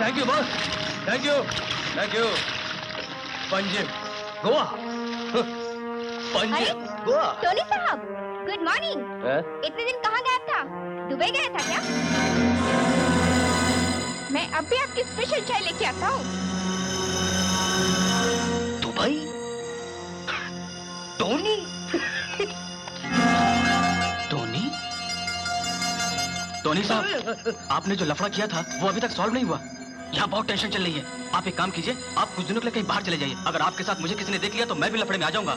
Thank you boss, thank you, thank you. Panjim Goa, Panjim Goa. Tony साहब, good morning. इतने दिन कहाँ गया था? दुबई गया था क्या? मैं अभी आपकी स्पेशल चाय लेके आता हूँ। दुबई? टोनी? टोनी? टोनी साहब, आपने जो लफड़ा किया था वो अभी तक सॉल्व नहीं हुआ। यहाँ बहुत टेंशन चल रही है। आप एक काम कीजिए, आप कुछ दिनों के लिए कहीं बाहर चले जाइए। अगर आपके साथ मुझे किसी ने देख लिया तो मैं भी लफड़े में आ जाऊंगा।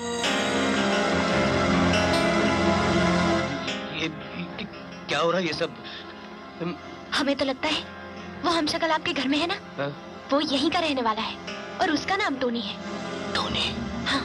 ये क्या हो रहा है ये सब? हमें तो लगता है वो हमशक्ल आपके घर में है ना? वो यहीं का रहने वाला है और उसका नाम टोनी है। टोनी? हाँ।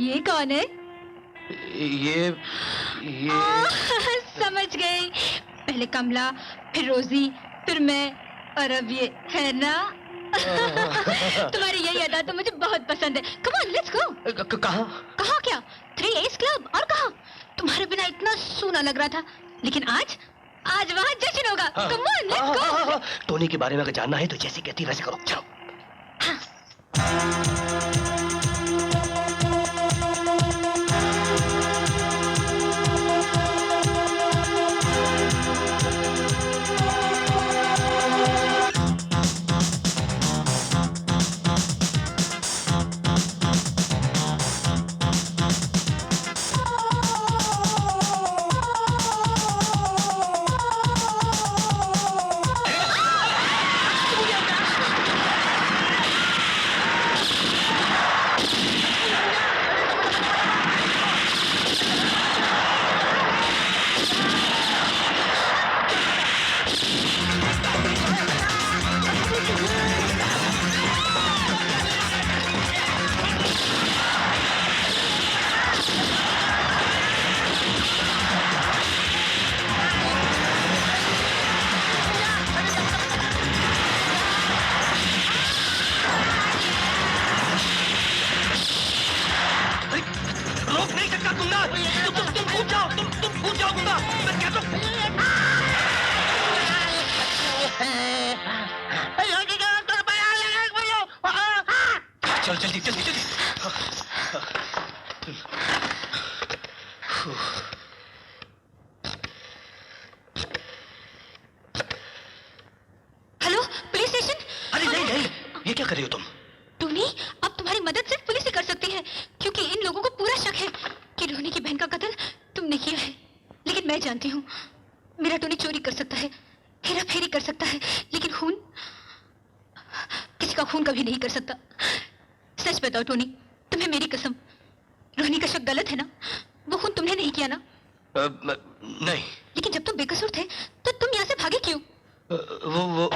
ये कौन है? ये समझ गई। पहले कमला, फिर रोजी, फिर मैं, और अब ये है ना? तुम्हारी यही अदा तो मुझे बहुत पसंद है। Come on, let's go. कहाँ? कहाँ क्या? 3 A's क्लब। और कहाँ? तुम्हारे बिना इतना सूना लग रहा था, लेकिन आज वहाँ जश्न होगा। Come on, let's go. Tony के बारे में अगर जानना है तो जैसे कहती वैसे करो। चलो। टोनी, तुम्हें मेरी कसम, रोहिणी का शक गलत है ना? वो खून तुमने नहीं किया ना? नहीं। लेकिन जब तुम बेकसूर थे तो तुम यहाँ से भागे क्यों? वो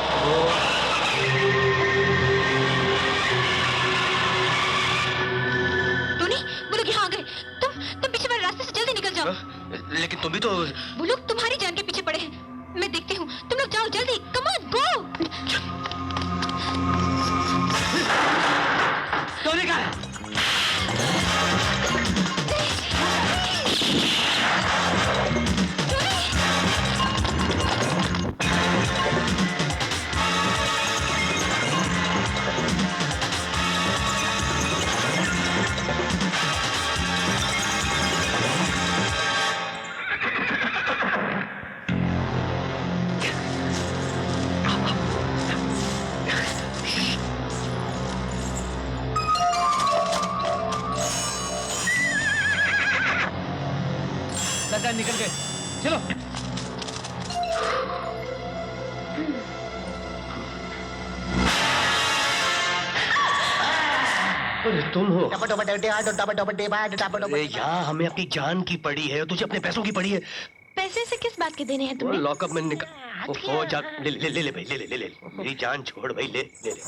टोनी, वो लोग यहाँ आ गए। तुम पीछे वाले रास्ते से जल्दी निकल जाओ। लेकिन तुम भी तो। वो लोग तुम्हारी जान के पीछे पड़े हैं। मैं देखती हूँ, तुम लोग जाओ जल्दी। Come on, go. टोनी कहाँ है? निकल गए। चलो। अरे तुम हो? यहाँ हमें अपनी जान की पड़ी है और तुझे अपने पैसों की पड़ी है। पैसे से किस बात के देने हैं तुम्हें? लॉकअप में जा ले ले ले ले भाई, ले ले ले ले मेरी जान छोड़ भाई, ले ले ले।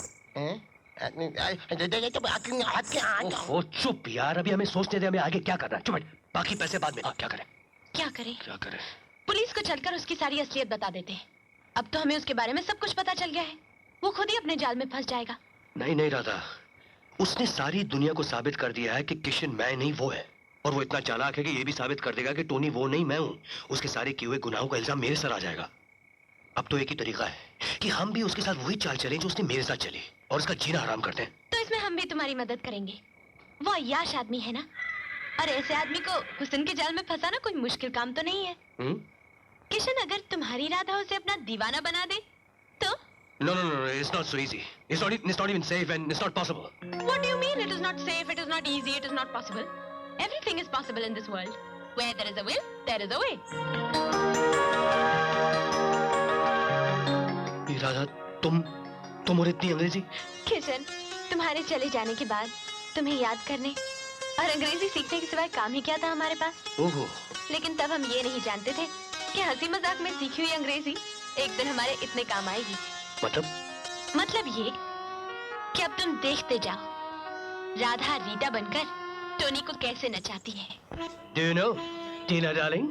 ओ चुप यार, अभी हमें सोचने दे हमें आगे क्या करना है। चुप बैठ, बाकी पैसे बाद में। क्या करें? क्या करें? क्या करें? पुलिस को चलकर उसकी सारी असलियत बता देते हैं। अब तो हमें उसके बारे में सब कुछ पता चल गया है। वो खुद ही अपने जाल में फंस जाएगा। नहीं नहीं राधा, उसने सारी दुनिया को साबित कर दिया है कि किशन मैं नहीं वो है, और वो इतना चालाक है कि ये भी साबित कर देगा कि टोनी वो नहीं मैं हूँ। उसके सारे किए हुए गुनाहों का इल्जाम मेरे सर आ जाएगा। अब तो एक ही तरीका है कि हम भी उसके साथ वही चाल चलें जो उसने मेरे साथ चली, और उसका जीना हराम कर दें। तो इसमें हम भी तुम्हारी मदद करेंगे। वो अय्याश आदमी है ना, और ऐसे आदमी को हुस्न के जाल में फंसाना कोई मुश्किल काम तो नहीं है। किशन अगर तुम्हारी राधा उसे अपना दीवाना बना दे तो? No, it's not so easy. It's not even safe and it's not possible. What do you mean it is not safe, it is not easy, it is not possible? Everything is possible in this world. Where there is a will, there is a way. Radha, तुम और इतनी अंग्रेजी? किशन, तुम्हारे चले जाने के बाद तुम्हें याद करने और अंग्रेजी सीखने के सिवाय काम ही क्या था हमारे पास? ओहो। लेकिन तब हम ये नहीं जानते थे कि हंसी मजाक में सीखी हुई अंग्रेजी एक दिन हमारे इतने काम आएगी। मतलब ये कि अब तुम देखते जाओ राधा रीटा बनकर टोनी को कैसे नचाती है। Do you know, Tina darling,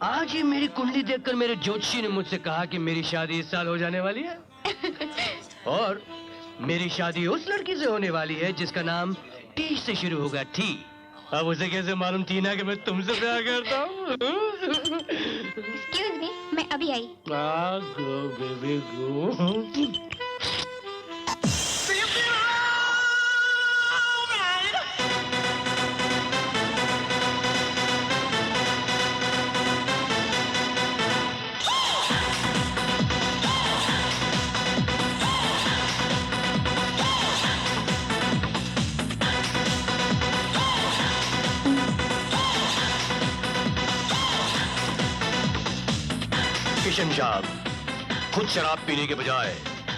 आज ही मेरी कुंडली देखकर मेरे ज्योतिषी ने मुझसे कहा कि मेरी शादी इस साल हो जाने वाली है। और मेरी शादी उस लड़की से होने वाली है जिसका नाम टी से शुरू होगा। टी। अब उसे कैसे मालूम टीना कि मैं तुमसे प्यार करता हूँ? Excuse me, मैं अभी आई। Go, baby, go. किशन साहब, खुद शराब पीने के बजाय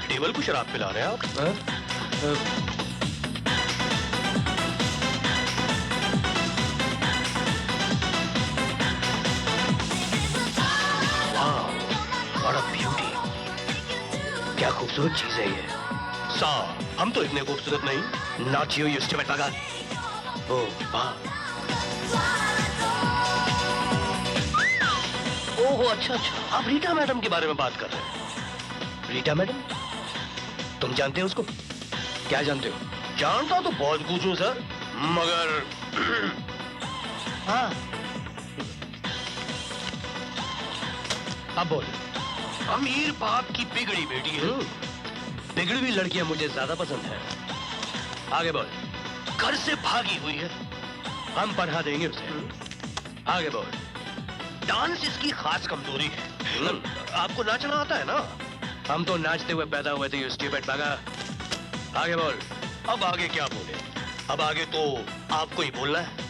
टेबल को शराब पिला रहे हैं आप? वाह, व्हाट अ ब्यूटी। क्या खूबसूरत चीज है ये। साहब, हम तो इतने खूबसूरत नहीं। नॉट यू स्टूपिड बगा। ओह वाह। ओह अच्छा, आप रीटा मैडम के बारे में बात कर रहे हैं। रीटा मैडम? तुम जानते हो उसको? क्या जानते हो? जानता तो बहुत कुछ हूँ सर, मगर हाँ। अब बोल। अमीर बाप की बिगड़ी बेटी है। बिगड़ी हुई लड़कियां मुझे ज्यादा पसंद है। आगे बोल। घर से भागी हुई है, हम पढ़ा देंगे उसे। आगे बोल। डांस इसकी खास कमजोरी है। आपको नाचना आता है ना? हम तो नाचते हुए पैदा हुए थे, स्टूपिड बगा। आगे बोल। अब आगे क्या बोले? अब आगे तो आपको ही बोलना है।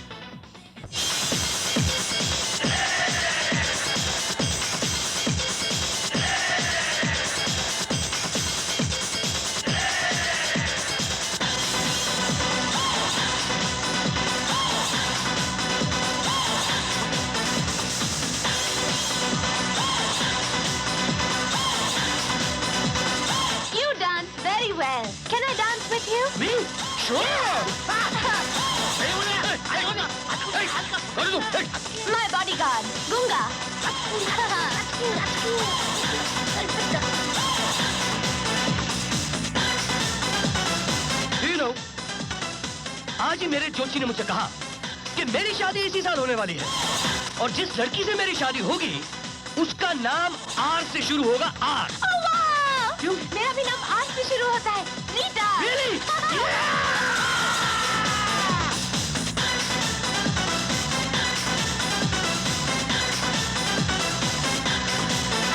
Can I dance with you? Me? Sure. My bodyguard, Gunga. You know, आज ही मेरे ज्योतिषी ने मुझसे कहा कि मेरी शादी इसी साल होने वाली है, और जिस लड़की से मेरी शादी होगी उसका नाम आर से शुरू होगा। आर। क्यों? मेरा भी नाम आर से शुरू होता है, Rita. Really?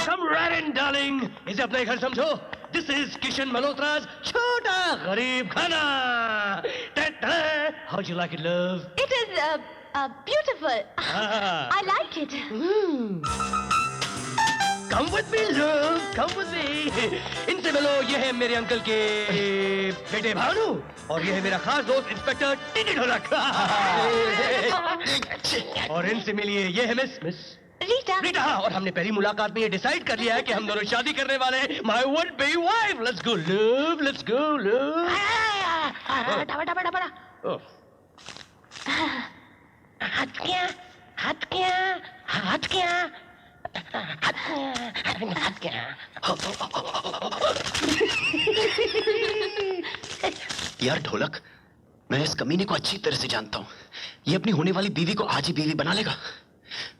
Come right in, darling. इसे अपना घर समझो। This is किशन मल्होत्रा's छोटा गरीब खाना। How'd you like it, love? It is beautiful. I like it. Come with me, love. Come with me. इनसे मिलो, ये है मेरे अंकल के बेटे भानु, और ये है मेरा खास दोस्त इंस्पेक्टर टीटी ढोलक। और इनसे मिलिए, ये है मिस रीटा। रीटा, और हमने पहली मुलाकात में ये डिसाइड कर लिया है कि हम दोनों शादी करने वाले हैं। My would be wife, let's go love, let's go love. हाथ क्या, हाथ क्या, हाथ क्या, हाथ क्या। यार ढोलक, मैं इस कमीने को अच्छी तरह से जानता हूँ। ये अपनी होने वाली बीवी को आज ही बीवी बना लेगा।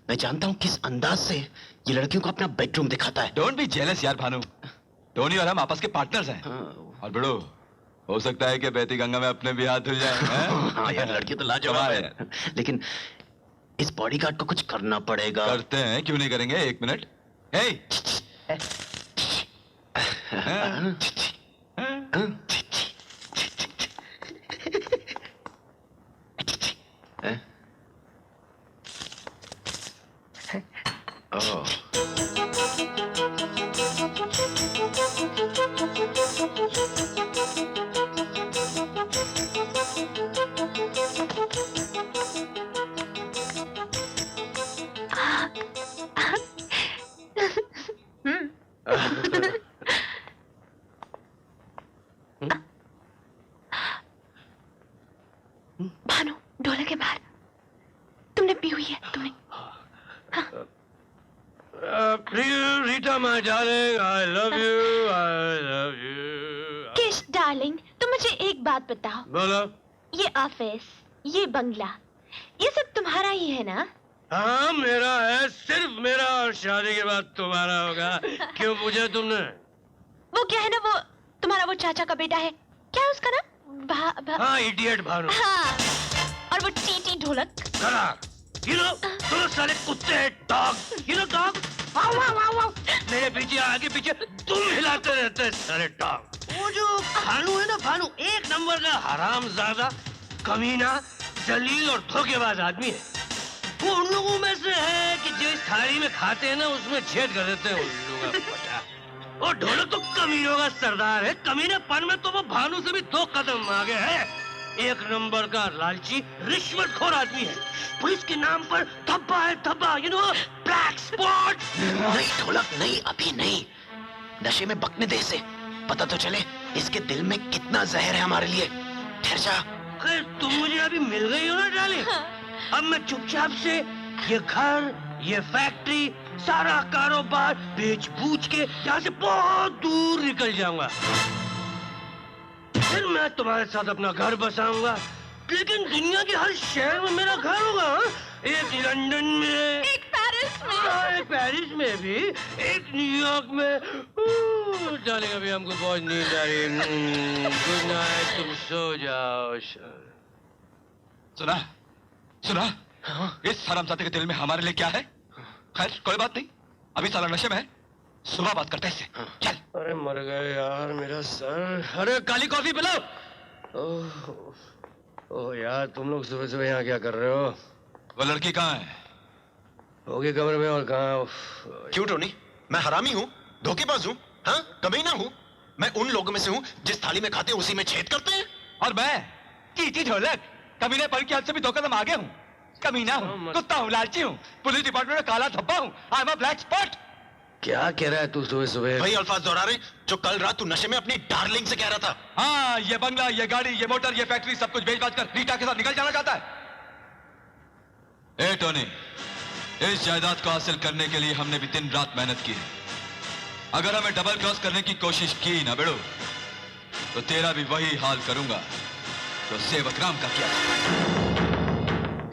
मैं जानता हूँ किस अंदाज से ये लड़कियों को अपना बेडरूम दिखाता है। डोंट बी जेलस यार भानु, टोनी और हम आपस के पार्टनर्स हैं। और बड़ो, हो सकता है कि बहती गंगा में अपने भी हाथ धुल जाए। हाँ यार, लड़की तो लाजवाब है, लेकिन इस बॉडीगार्ड को कुछ करना पड़ेगा। करते हैं, क्यों नहीं करेंगे। एक मिनट। भानु, ढोलक के बाहर। तुमने पी हुई है, तुमने। Rita my darling, I love you, I love you. किश डार्लिंग, तुम मुझे एक बात बताओ। बोलो। ये ऑफिस, ये बंगला, ये सब तुम्हारा ही है ना? हाँ मेरा है, सिर्फ मेरा, और शादी के बाद तुम्हारा होगा। क्यों पूछा तुमने? वो क्या है ना, वो तुम्हारा वो चाचा का बेटा है, क्या है उसका नाम? हाँ, इडियट भानु। हाँ, और वो टीटी ढोलक। You know, तुम साले कुत्ते हैं, डॉग। You know dog? वाव वाव वाव वाव। मेरे पीछे आगे पीछे तुम हिलाते रहते हैं साले डॉग। वो जो भानु है ना, भानु एक नंबर का हरामजादा, कमीना, जलील और धोखेबाज आदमी है। वो उन लोगों में से है कि जो इस थाली में खाते हैं ना, उसमें छेद कर देते हैं उल्लू का पटा। और ढोलक तो कमीनों का सरदार है। कमीनेपन में तो वो भानु से भी 2 कदम आगे है। एक नंबर का लालची, रिश्वतखोर आदमी है। पुलिस के नाम पर धब्बा है, धब्बा, यू नो, ब्लैक स्पॉट। नहीं ढोलक, नहीं, अभी नहीं। नशे में बकने दे इसे, पता तो चले इसके दिल में कितना जहर है हमारे लिए। ठहर जा। खैर, तुम मुझे अभी मिल गई हो ना डार्लिंग। अब मैं चुपचाप से ये घर, ये फैक्ट्री, सारा कारोबार बेच बूझ के यहाँ से बहुत दूर निकल जाऊंगा। फिर मैं तुम्हारे साथ अपना घर बसाऊंगा, लेकिन दुनिया के हर शहर में मेरा घर होगा। एक लंदन में, एक पेरिस में, एक पेरिस में भी, एक न्यूयॉर्क में। डार्लिंग, अभी हमको बहुत नींद आ रही है। गुड नाइट, तुम सो जाओ। सुना, सुना, इस हरामजादे के दिल में हमारे लिए क्या है? खैर कोई बात नहीं, अभी साला नशे में है, सुबह बात करते हैं इससे। चल। अरे मर गए यार, मेरा सर। अरे काली कॉफी पिलाओ। ओह यार, तुम लोग सुबह सुबह यहाँ क्या कर रहे हो? वो लड़की कहाँ है? होगी कमरे में, और कहाँ? क्यों टोनी, मैं हरामी हूँ, धोखेबाज हूँ, हाँ, कमीना हूँ। मैं उन लोगों में से हूँ जिस थाली में खाते उसी में छेद करते हैं। और मैं टीटी ढोलक, कमीने पर की हद से भी 2 कदम आगे हूँ। कमीना हूँ, कुत्ता हूँ, लालची हूँ, पुलिस डिपार्टमेंट में काला धब्बा हूँ। I am a black spot. क्या कह रहा है तू सुबह सुबह? वही अल्फाज दोहरा रहे जो कल रात तू नशे में अपनी डार्लिंग से कह रहा था। हाँ, ये बंगला, ये गाड़ी, ये मोटर, ये फैक्ट्री, सब कुछ बेच बाच कर रीटा के साथ निकल जाना चाहता है। ए टोनी, इस जायदाद को हासिल करने के लिए हमने भी दिन रात मेहनत की है। अगर हमें डबल क्रॉस करने की कोशिश की ना बेड़ो, तो तेरा भी वही हाल करूंगा तो सेवक राम का किया।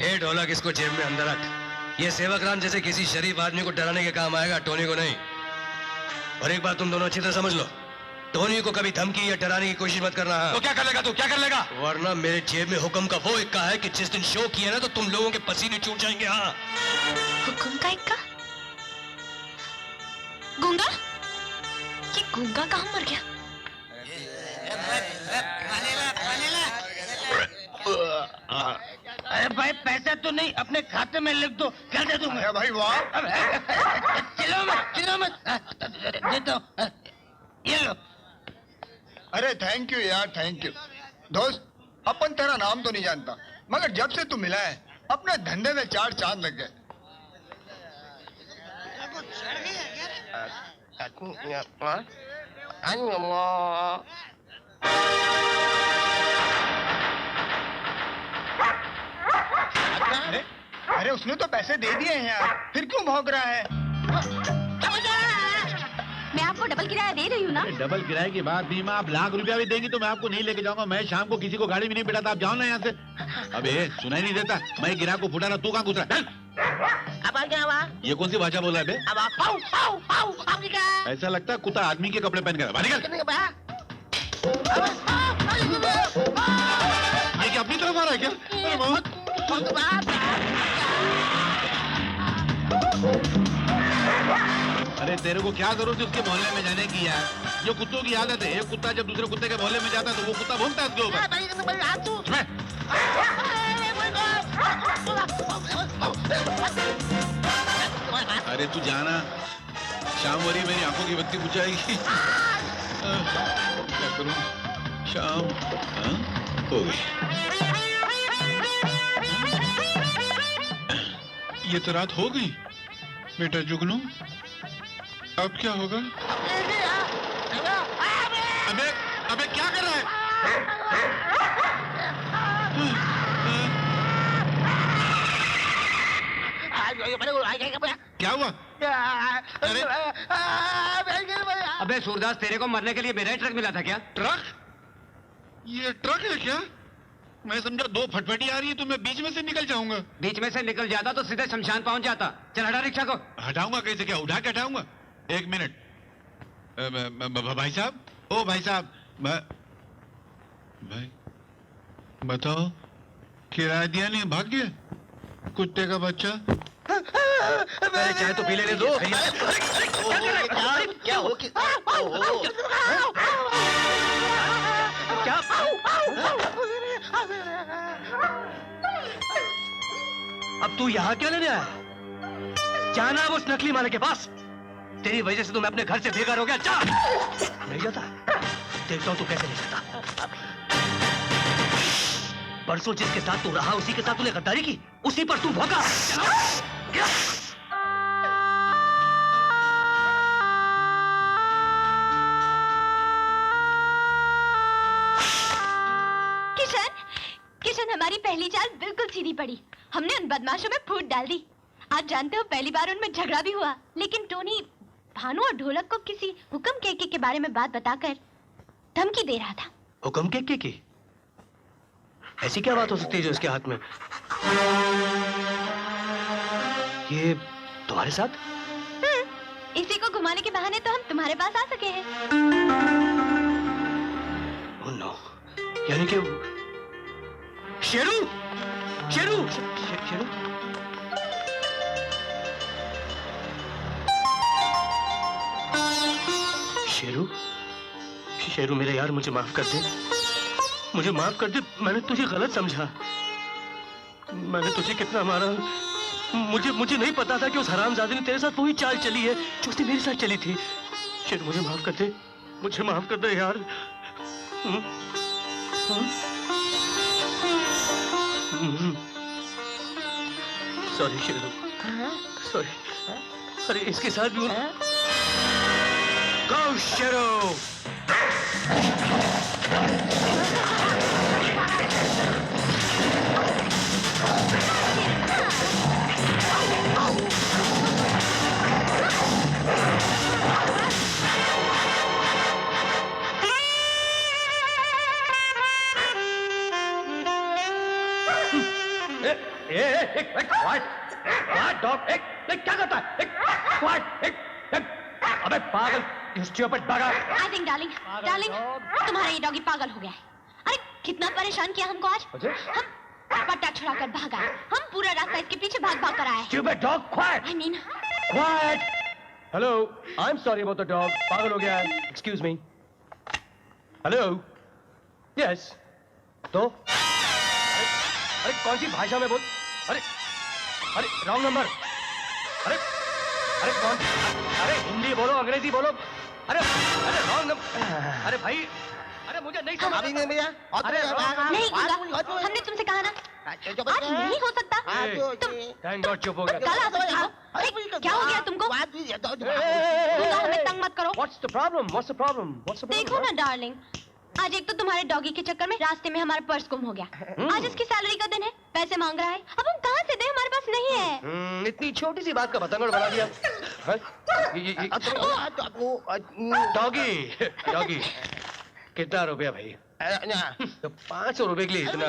ए ढोलक, इसको जेब में अंदर रख। ये सेवक राम जैसे किसी शरीफ आदमी को डराने के काम आएगा, टोनी को नहीं। और एक बात तुम दोनों अच्छी तरह समझ लो, टोनी को कभी धमकी या डराने की कोशिश मत करना। तो क्या कर लेगा तू, क्या कर लेगा? वरना मेरे जेब में हुक्म का वो इक्का है कि जिस दिन शो किया ना, तो तुम लोगों के पसीने छूट जाएंगे। हाँ, हुक्म का इक्का? गूंगा? ये गूंगा कहाँ मर गया? अरे भाई, पैसा तो नहीं, अपने खाते में लिख दो, क्या दे दूं मैं? भाई वाह। चिल्लो मत, दे दो, ये लो। अरे थैंक यू यार, थैंक यू। दोस्त, अपन तेरा नाम तो नहीं जानता, मगर जब से तू मिला है अपने धंधे में 4 चांद लग गए। अरे अरे उसने तो पैसे दे दिए हैं यार, फिर क्यों भौंक रहा है? मैं आपको डबल किराया दे रही हूँ ना। डबल किराए की बात नहीं, आप लाख रुपया भी देंगी तो मैं आपको नहीं लेके जाऊंगा। मैं शाम को किसी को गाड़ी में नहीं बैठाता, आप जाओ ना यहाँ से। अबे सुनाई नहीं देता, मैं गिरा को फुटा रहा, तू कहाँ घुस रहा है? अब आ क्या हुआ? ये कौन सी भाषा बोल रहा है बे? अब ऐसा लगता है कुत्ता आदमी के कपड़े पहन कर बाहर निकल। ये क्या अपनी तरफ आ रहा है क्या? अरे बहुत अरे तेरे को क्या जरूरत है उसके मोहल्ले में जाने की यार? ये कुत्तों की आदत है, एक कुत्ता जब दूसरे कुत्ते के मोहल्ले में जाता है तो वो कुत्ता भौंकता है उसके ऊपर। अरे तू जाना, शाम हो रही मेरी आंखों की बत्ती बुझाएगी। क्या करूं? शाम हो गई। ये तो रात हो गई। बेटा जुगनू, अब क्या होगा? अबे अबे क्या कर रहा है? क्या हुआ? अरे अबे सूरदास, तेरे को मरने के लिए मेरा ही ट्रक मिला था क्या? ट्रक? ये ट्रक है क्या? मैं समझा दो फटफटी आ रही है तो मैं बीच में से निकल जाऊंगा। बीच में से निकल जाता तो सीधे शमशान पहुंच जाता। चल हटा रिक्शा को। हटाऊंगा कैसे? क्या उठा के हटाऊंगा? एक मिनट। भाई साहब, ओ भाई साहब, भाई बताओ, किराया दिया नहीं, भाग गया कुत्ते का बच्चा। अरे चाय तो पी लेने दो। क्या हो क्या? अब तू यहाँ क्या लेने आया? जाना अब उस नकली मालिक के पास। तेरी वजह से तो मैं अपने घर से बेघर हो गया। जा। नहीं जाता, देखता हूँ तू कैसे नहीं जाता। परसों जिसके साथ तू रहा उसी के साथ तूने गद्दारी की, उसी पर तू भौंका। किशन, हमारी पहली चाल बिल्कुल सीधी पड़ी। हमने उन बदमाशों में फूट डाल दी। आज जानते हो, पहली बार उनमें झगड़ा भी हुआ, लेकिन टोनी भानु और ढोलक को किसी हुक्म के बारे में बात बताकर धमकी दे रहा था। हुक्म के की? ऐसी क्या बात हो सकती है जो इसके हाथ में? ये तुम्हारे साथ? इसी को घुमाने के बहाने तो हम तुम्हारे पास आ सके हैं। Oh no, यानी कि शेरू, शेरू, शेरू, शेरू, शेरू मेरे यार, मुझे माफ कर दे, मुझे माफ कर दे। मैंने तुझे गलत समझा। मैंने तुझे कितना मारा, मुझे नहीं पता था कि उस हरामजादे ने तेरे साथ वही चाल चली है जो उसने मेरे साथ चली थी। शेरू मुझे माफ कर दे, मुझे माफ कर दे यार। Sorry Sheru, sorry. अरे इसके साथ भी गो शेरू। क्या करता है? अबे पागल, स्टूपिड बगा। I think, darling, तुम्हारा ये डॉगी पागल हो गया है। अरे कितना परेशान किया हमको आज। हम पट्टा छुड़ाकर भागा, हम पूरा रास्ता इसके पीछे भाग कर आए। Stupid dog, quiet. I mean, Quiet. Hello, I'm sorry about the dog. पागल हो गया है। Excuse me. Hello. Yes. तो? अरे कौन सी भाषा में बोल? अरे रॉन्ग नंबर। अरे कौन? अरे हिंदी बोलो, अंग्रेजी बोलो। अरे रॉन्ग नंबर। अरे भाई, अरे मुझे नहीं समझ। अभी नहीं भैया। नहीं, हमने तुमसे कहा ना आज नहीं हो सकता। थैंक गॉड चुप हो गया। कल आ सकती हो। ए, क्या हो गया तुमको? खुदा हमें तंग मत करो। What's the problem? What's the problem? What's the problem? देखो ना डार्लिंग, आज एक तो तुम्हारे डॉगी के चक्कर में रास्ते में हमारा पर्स गुम हो गया। आज इसकी सैलरी का दिन है, पैसे मांग रहा है। अब हम कहाँ से दें? हमारे पास नहीं है। इतनी छोटी सी बात का पतंगड़ बना दिया। डॉगी डॉगी कितना रुपया भाई? तो 500 रुपए के लिए इतना?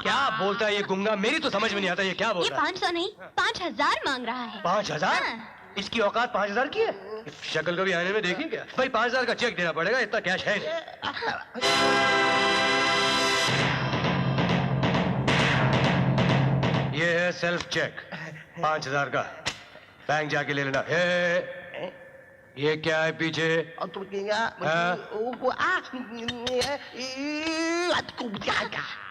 क्या बोलता है ये गुंगा? मेरी तो समझ में नहीं आता ये क्या बोल ये रहा है। 500 नहीं 5000 मांग रहा है। 5000? हाँ। इसकी औकात 5000 की है? शक्ल कभी आने में देखी क्या? भाई 5000 का चेक देना पड़ेगा, इतना कैश है नहीं। ये है सेल्फ चेक 5000 का, बैंक जाके ले लेना। ये क्या है पीछे?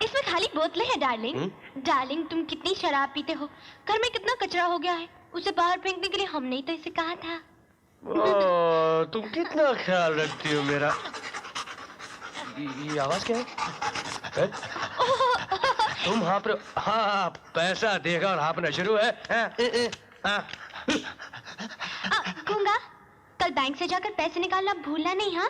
इसमें खाली बोतलें हैं डार्लिंग। डार्लिंग तुम कितनी शराब पीते हो, घर में कितना कचरा हो गया है, उसे बाहर फेंकने के लिए हमने ही तो इसे कहा था। तुम कितना ख्याल रखती हो मेरा। ये आवाज क्या है? तुम हाँप रहे हो? हाँ, पैसा देगा और हाँपना शुरू है। गूंगा, कल बैंक से जाकर पैसे निकालना भूलना नहीं। हाँ,